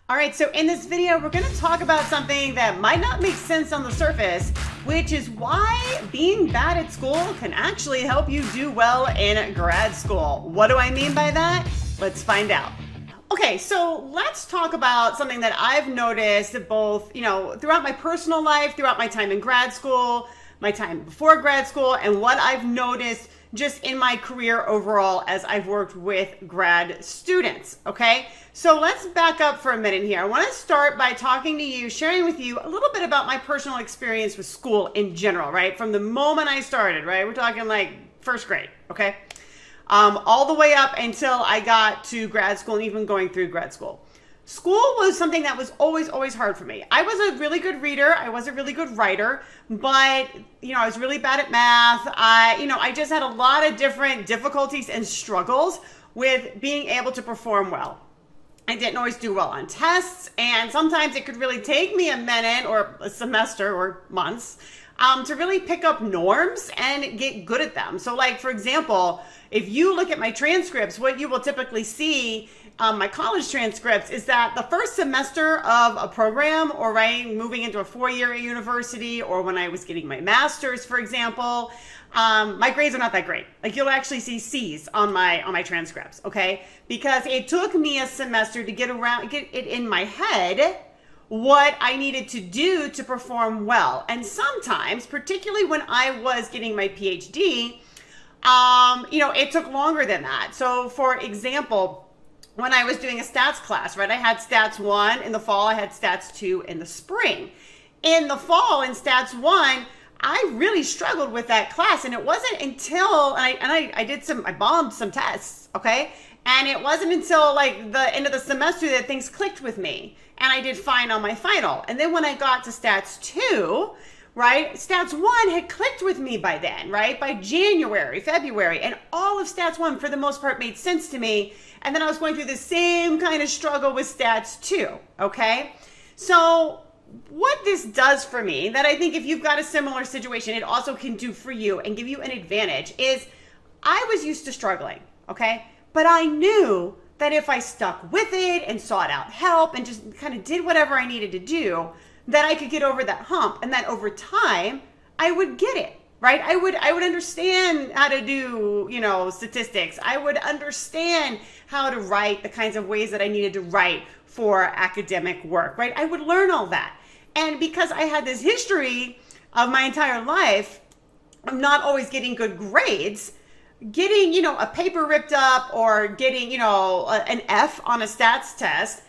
All right, so in this video, we're gonna talk about something that might not make sense on the surface, which is why being bad at school can actually help you do well in grad school. What do I mean by that? Let's find out. Okay, so let's talk about something that I've noticed both, throughout my personal life, throughout my time in grad school, my time before grad school, and what I've noticed just in my career overall as I've worked with grad students, okay? So let's back up for a minute here. I want to start by talking to you, sharing with you a little bit about my personal experience with school in general, right? From the moment I started, right? We're talking like first grade, okay? All the way up until I got to grad school and even going through grad school. School was something that was always hard for me. I was a really good reader. I was a really good writer, but I was really bad at math. I just had a lot of different difficulties and struggles with being able to perform well. I didn't always do well on tests, and sometimes it could really take me a minute or a semester or months to really pick up norms and get good at them. So like, for example, if you look at my transcripts, what you will typically see my college transcripts is that the first semester of a program, or moving into a 4-year university, or when I was getting my master's, for example, my grades are not that great. Like, you'll actually see C's on my transcripts, okay? Because it took me a semester to get it in my head what I needed to do to perform well. And sometimes, particularly when I was getting my PhD, it took longer than that. So for example, when I was doing a stats class, right, I had stats 1 in the fall, I had stats 2 in the spring. In the fall, in stats 1, I really struggled with that class, and it wasn't until, I bombed some tests, okay? And it wasn't until like the end of the semester that things clicked with me, and I did fine on my final. And then when I got to stats 2, right, stats 1 had clicked with me by then, right? By January, February, and all of stats 1 for the most part made sense to me. And then I was going through the same kind of struggle with stats 2, okay? So what this does for me, that I think if you've got a similar situation, it also can do for you and give you an advantage, is I was used to struggling, okay? But I knew that if I stuck with it and sought out help and just kind of did whatever I needed to do, that I could get over that hump, and that over time I would get it, right? I would understand how to do, statistics. I would understand how to write the kinds of ways that I needed to write for academic work, right? I would learn all that. And because I had this history of my entire life of not always getting good grades, getting, a paper ripped up or getting, an F on a stats test,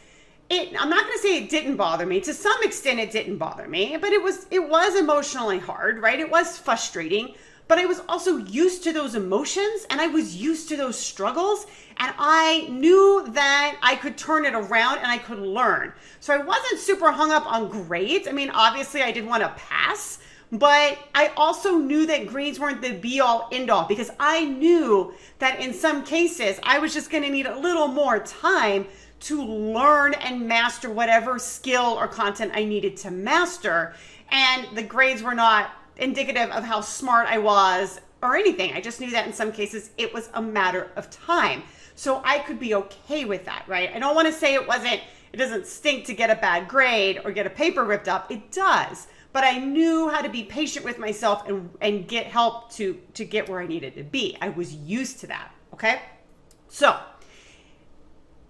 I'm not going to say it didn't bother me. To some extent, it didn't bother me, but it was emotionally hard, right? It was frustrating, but I was also used to those emotions, and I was used to those struggles, and I knew that I could turn it around and I could learn. So I wasn't super hung up on grades. I mean, obviously I did want to pass, but I also knew that grades weren't the be-all, end-all, because I knew that in some cases I was just going to need a little more time to learn and master whatever skill or content I needed to master. And the grades were not indicative of how smart I was or anything. I just knew that in some cases it was a matter of time. So I could be okay with that, right? I don't want to say it doesn't stink to get a bad grade or get a paper ripped up. It does. But I knew how to be patient with myself and get help to get where I needed to be. I was used to that, okay? So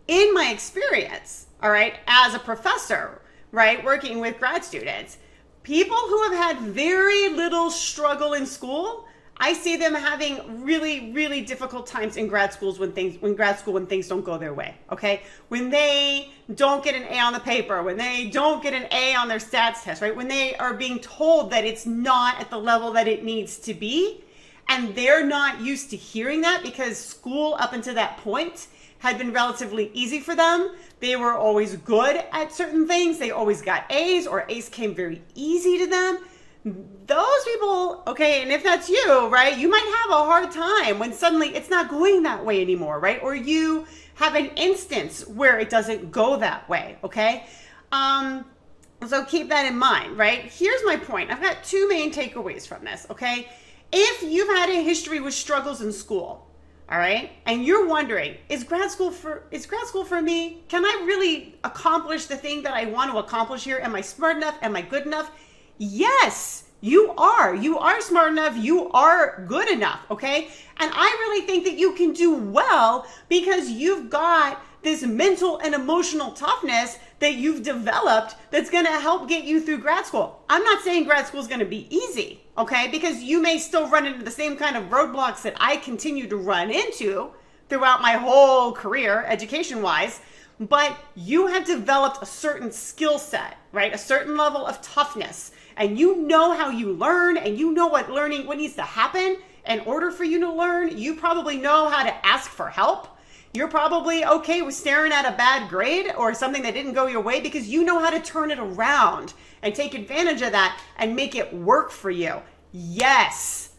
in my experience, all right, as a professor, right, working with grad students, people who have had very little struggle in school, I see them having really, really difficult times in grad school when things don't go their way, okay? When they don't get an A on the paper, when they don't get an A on their stats test, right? When they are being told that it's not at the level that it needs to be, and they're not used to hearing that because school up until that point had been relatively easy for them. They were always good at certain things. They always got A's, or A's came very easy to them. Those people, okay, and if that's you, right, you might have a hard time when suddenly it's not going that way anymore, right? Or you have an instance where it doesn't go that way, okay? So keep that in mind, right? Here's my point. I've got 2 main takeaways from this, okay? If you've had a history with struggles in school, All right. And you're wondering, is grad school for me? Can I really accomplish the thing that I want to accomplish here? Am I smart enough? Am I good enough? Yes, you are. You are smart enough. You are good enough. Okay. And I really think that you can do well because you've got this mental and emotional toughness that you've developed that's going to help get you through grad school. I'm not saying grad school is going to be easy, okay? Because you may still run into the same kind of roadblocks that I continue to run into throughout my whole career, education-wise, but you have developed a certain skill set, right? A certain level of toughness, and you know how you learn, and you know what needs to happen in order for you to learn. You probably know how to ask for help. You're probably okay with staring at a bad grade or something that didn't go your way because you know how to turn it around and take advantage of that and make it work for you. Yes,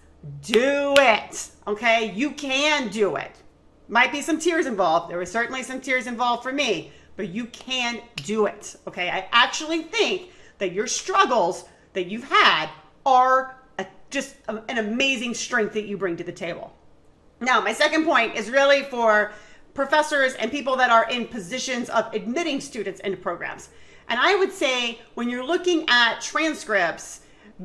do it. Okay, you can do it. Might be some tears involved. There were certainly some tears involved for me, but you can do it. Okay, I actually think that your struggles that you've had are just an amazing strength that you bring to the table. Now, my second point is really for professors and people that are in positions of admitting students into programs. And I would say when you're looking at transcripts,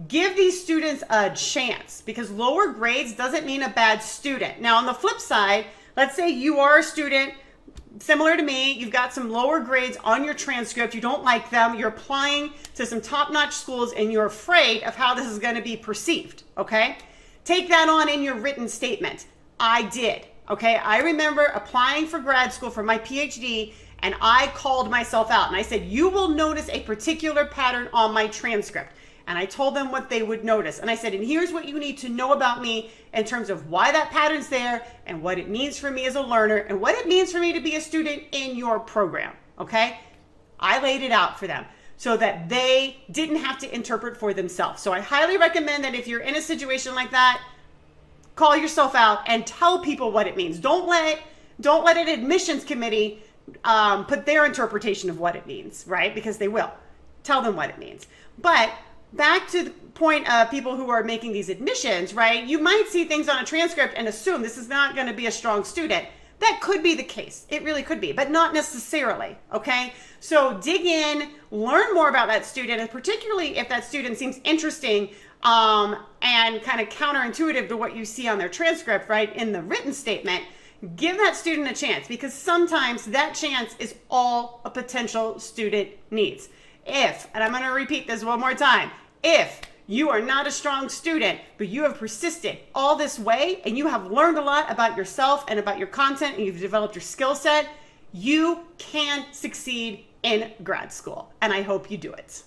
give these students a chance because lower grades doesn't mean a bad student. Now, on the flip side, let's say you are a student similar to me, you've got some lower grades on your transcript, you don't like them, you're applying to some top-notch schools and you're afraid of how this is going to be perceived, okay? Take that on in your written statement. I did. Okay, I remember applying for grad school for my PhD and I called myself out and I said, you will notice a particular pattern on my transcript. And I told them what they would notice. And I said, and here's what you need to know about me in terms of why that pattern's there and what it means for me as a learner and what it means for me to be a student in your program. Okay, I laid it out for them so that they didn't have to interpret for themselves. So I highly recommend that if you're in a situation like that, call yourself out and tell people what it means. Don't let an admissions committee put their interpretation of what it means, right? Because they will. Tell them what it means. But back to the point of people who are making these admissions, right? You might see things on a transcript and assume this is not going to be a strong student. That could be the case. It really could be, but not necessarily, okay? So dig in, learn more about that student, and particularly if that student seems interesting and kind of counterintuitive to what you see on their transcript, right, in the written statement, give that student a chance because sometimes that chance is all a potential student needs. If, and I'm going to repeat this one more time, if you are not a strong student, but you have persisted all this way and you have learned a lot about yourself and about your content and you've developed your skill set, you can succeed in grad school. And I hope you do it.